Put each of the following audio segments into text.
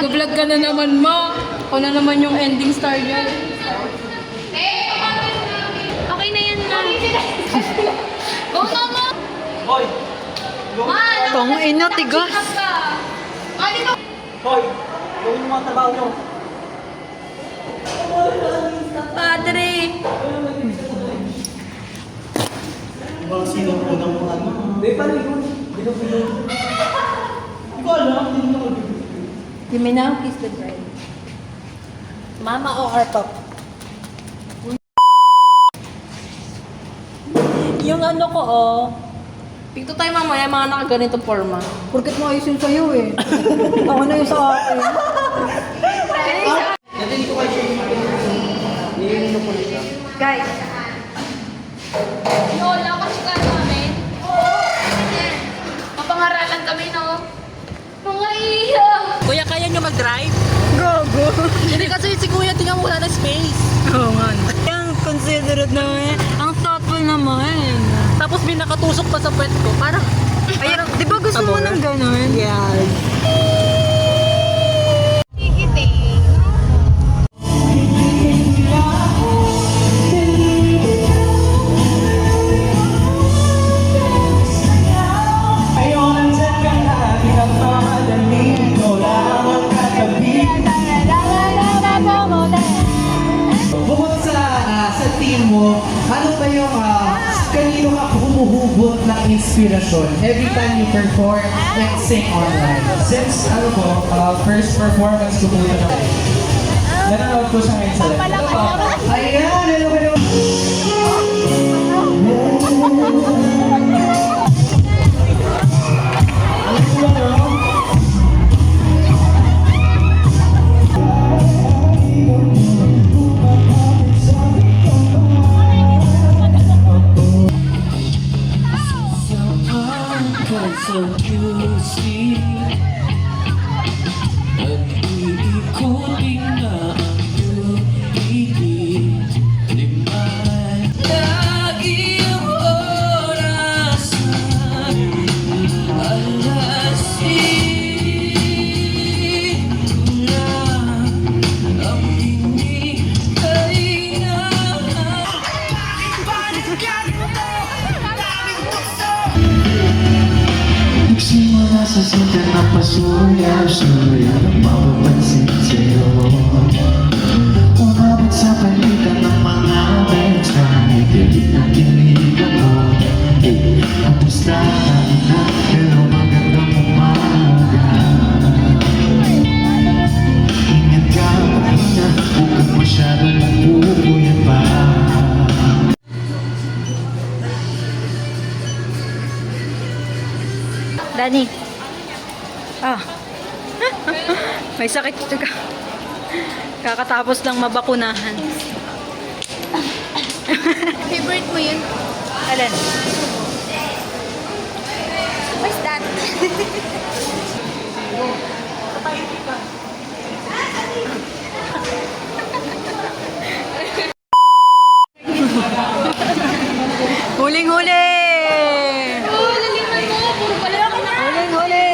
Nag-vlog ka na naman, ma. Ako na naman yung ending star niya. Okay na yan na. Go na mo! Hoy! Tong ina, tigas. Hoy! Gawin mo mga trabaho nyo. Padre! Mga sino po ng mga ano? Hindi pa rin yun. Hindi ko alam. You may now kiss the bride. Mama o Arpap? Yung ano ko, oh. Picto tayo mamaya, mga nakaganitong forma. Porket mo ayos yung sa'yo, eh. Ako na yung sa akin. Nandito ko kayo siya. Nililino ko na siya. Guys, Lola, kasuka namin. Mapangaralan kami, no? Mga iya! kuya, kaya nyo mag-drive? Gogo. Hindi kasi si kuya, tingnan mo, wala na space. Oo nga. Ang considerate naman. Ang thoughtful naman. Tapos may nakatusok pa sa puwet ko. Parang, parang di ba gusto mo ng gano'n? Yeah. Bukod sa team mo, ano ba yung kanino ka humuhugot ng inspirasyon every time you perform and sing online? Since ano po, first performance ko po ito na nanonood ko siya ngayon sa live. Ayan, hello, hello. So you see, pag-iikutin na ang ibig, liman. Lagi ang oras na alasin ko lang ang hinihintay na. Simula sa sinta na pasuya-suya mapapansin sa'yo. Umabot sa palitan ng mga mensahe, pilit na tinigan mo. Kamusta ka na? Pero magandang umaga. Ingat ka na, huwag kang masyadong magpupuyan pa. Dani. May sakit ka. Kakatapos lang mabakunahan. Favorite mo yun? Alin? What's that? Huling-huli! Oh, naliman mo! Puro pala ako na! Huling-huli!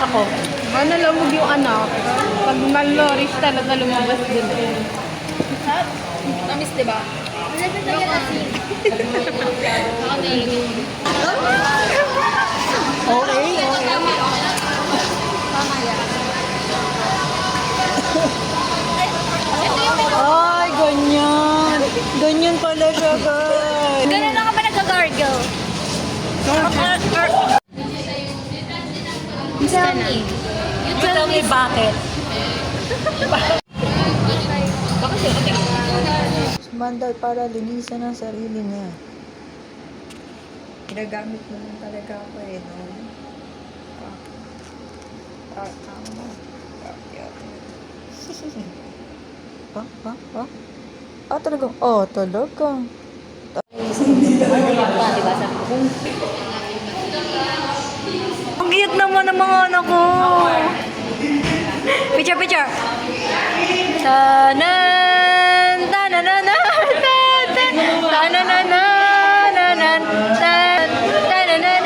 Ako. Ano lamog yung anak? Pag malnourished talaga lumabas din. Namis, diba? Okay. Ay, ganyan. Ganyan pala siya, guys. Ganun lang ka ba nag-gargle? Tell me. You tell me bakit. Mandal para linisan ang sarili niya. Ginagamit mo lang talaga ako eh, no? Tama. Talaga? Oh, talaga. Ang cute naman ng mga anak ko. Picture, picture. Tanan, tanananan, tanan, tanananan, tanan, tanan,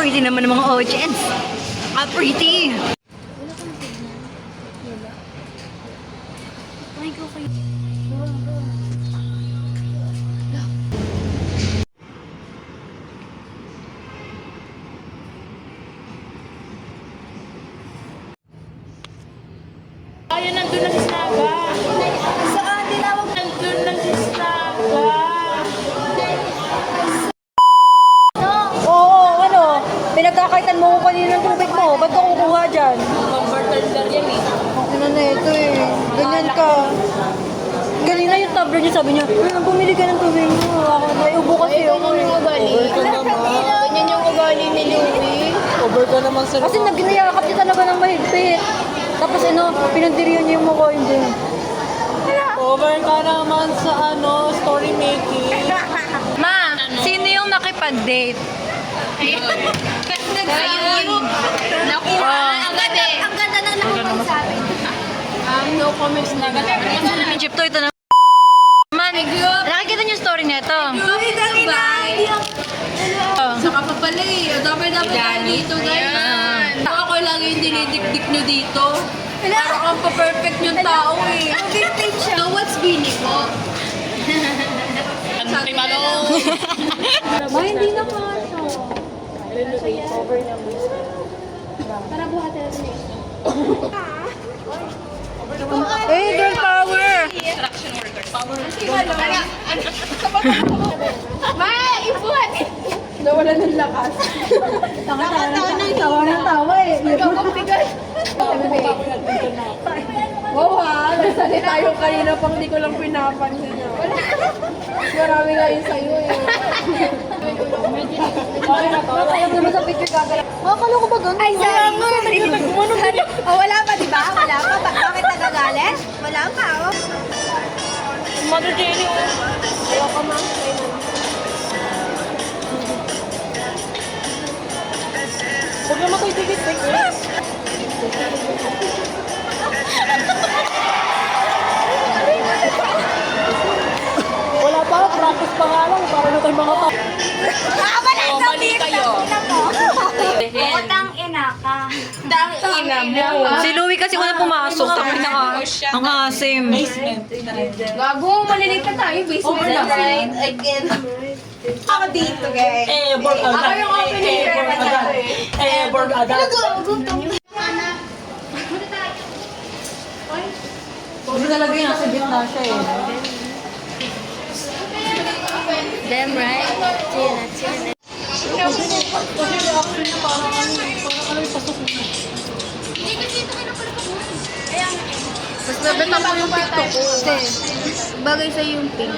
Pretty naman ng mga audience. Pretty. Ayun, nandun na si Snaga. Saan tinawag? Nandun na si Snaga. Oo, ano? Pinagkakaitan mo ko kanina ng tubig mo. Ba't ka kukuha dyan? Bartender yan eh. Ano na ito eh. Ganyan ka. Kanina yung tabler niya sabi niya, bumili ka ng tubig mo. Ako na, ubo kasi ako. Ganyan yung ugali. Ganyan yung ugali ni Louie. Over ka naman sa Kasi nagniyakap niya talaga ng mahigpit. Tapos ano, pinagdiriyan niya yung mukha hindi. Over ka naman sa story making. Ma, sino yung nakipag-date? Ayun. Nakuha. Ang ganda. Ang ganda na nakapagsabi. No comments na ganda. Chip to, ito na. Man, nakikita niyo yung story nito. Bye. Saka pa pala eh. Dapat tayo dito guys. Ako lang yung dinidikdik nyo dito. Parang ang pa-perfect yung tao eh. So what's bini ko? Ma, hindi na pa. Eh, girl power! Ma, ibuhat! Nawala ng lakas. Tawa ng tawa eh. Wow ha, nagsalita yung kanina pang di ko lang pinapansin. Marami nga yun sa'yo eh. Ayaw naman sa picture gagala. Makakala ko ba ganun? Ay, sorry. Oh, wala pa, di ba? Wala pa. Bakit nagagalit? Wala pa, oh. Mother Jenny, Ayaw ka, ma. huwag naman kayo tigit. Wala pa, practice pa nga lang. Para na tayo mga tao. Mali kayo. Utang ina ka. Utang ina mo. Si Louie kasi una pumasok. Sabi na nga, ang asim. Gago, malilig ka tayo. Basement na. Right? Again. Ako dito, guys. Ever Ako yung opening agad. Ever agad. Hindi talaga yun, nasa gitna siya eh. Damn right. Tina. Mas nabenta ko yung TikTok ko. Bagay sa yung pink.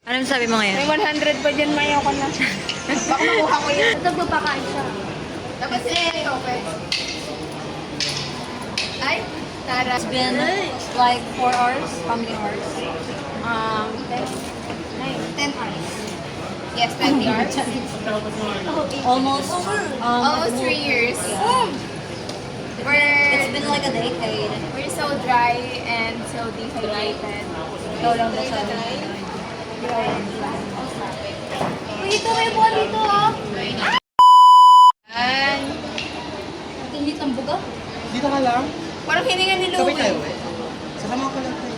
Anong sabi mo ngayon? May 100 pa dyan, mayaw ko na. Baka makuha ko yun. Ito papakain siya. Tapos okay. Ay, Tara. It's been like 4 hours. How many hours? 10 hours. Yes, 20 hours. Almost. Almost 3 years. It's been like a decade. We're so dry and so dehydrated. Ikaw lang ba sa Dito, may buwan dito, oh. Yan. Hindi tambuga? Dito ka lang. Parang hininga ni Sabay tayo Louie. eh. Sasama ko lang tayo.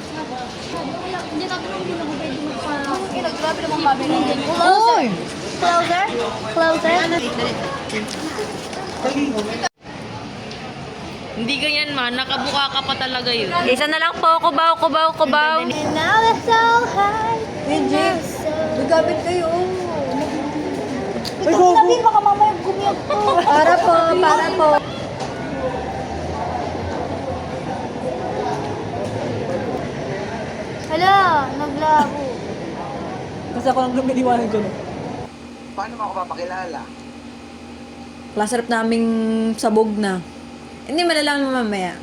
Hindi natin lang pinag-pwede magpa... Grabe naman kami nandun. Oy! Closer? Closer? Hindi ganyan man, nakabuka ka pa talaga yun. Isa na lang po, kubaw. And now it's so high. Hindi. Magabit kayo. Ikaw sabi, baka mamaya gumiyag po. Para po. Hala, naglabo. Kasi ako lang lumiliwanag dyan. Paano mo ako papakilala? Last trip naming sabog na. Hindi, malalaman mo mamaya.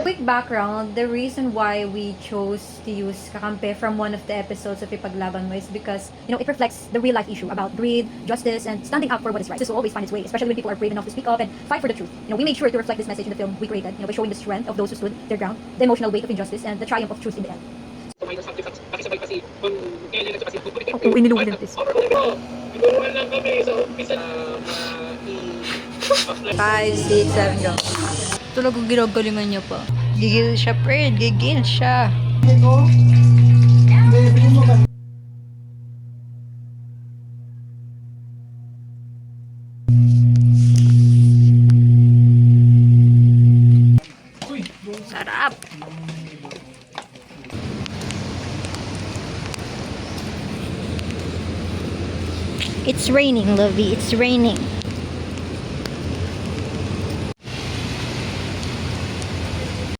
Uy, quick background, the reason why we chose to use Kakampi from one of the episodes of Ipaglaban Mo is because, you know, it reflects the real life issue about greed, justice, and standing up for what is right. This will always find its way, especially when people are brave enough to speak up and fight for the truth. You know, we made sure to reflect this message in the film we created, you know, by showing the strength of those who stood their ground, the emotional weight of injustice, and the triumph of truth in the end. Oh, inilugin this. 5, 6, 7, go. Talagang ginagalingan niya pa. Gigil siya, Fred. Gigil siya. Sarap. It's raining, Lovey. It's raining.